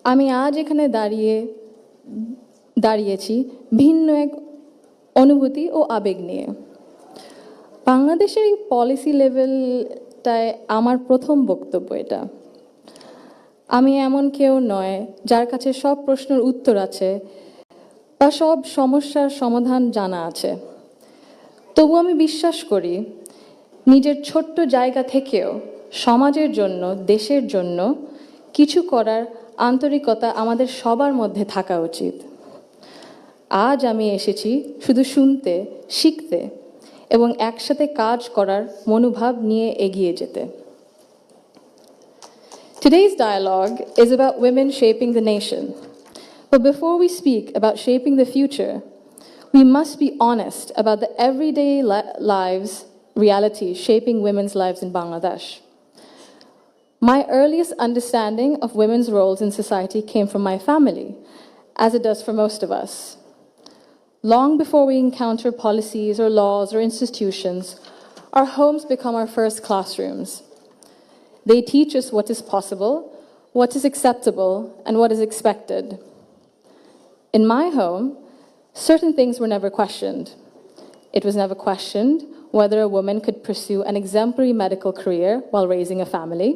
আমি আজ এখানে দাঁড়িয়েছি ভিন্ন এক অনুভূতি ও আবেগ নিয়ে। বাংলাদেশের এই পলিসি লেভেলটায় আমার প্রথম বক্তব্য এটা। আমি এমন কেউ নয় যার কাছে সব প্রশ্নের উত্তর আছে বা সব সমস্যার সমাধান জানা আছে। তবু আমি বিশ্বাস করি নিজের ছোট্ট জায়গা থেকেও সমাজের জন্য, দেশের জন্য কিছু করার আন্তরিকতা আমাদের সবার মধ্যে থাকা উচিত। আজ আমি এসেছি শুধু শুনতে, শিখতে এবং একসাথে কাজ করার মনোভাব নিয়ে এগিয়ে যেতে। Today's dialogue is about women shaping the nation. But before we speak about shaping the future, we must be honest about the everyday lives, realities shaping women's lives in Bangladesh. My earliest understanding of women's roles in society came from my family, as it does for most of us. Long before we encounter policies or laws or institutions, our homes become our first classrooms. They teach us what is possible, what is acceptable, and what is expected. In my home, certain things were never questioned. It was never questioned whether a woman could pursue an exemplary medical career while raising a family.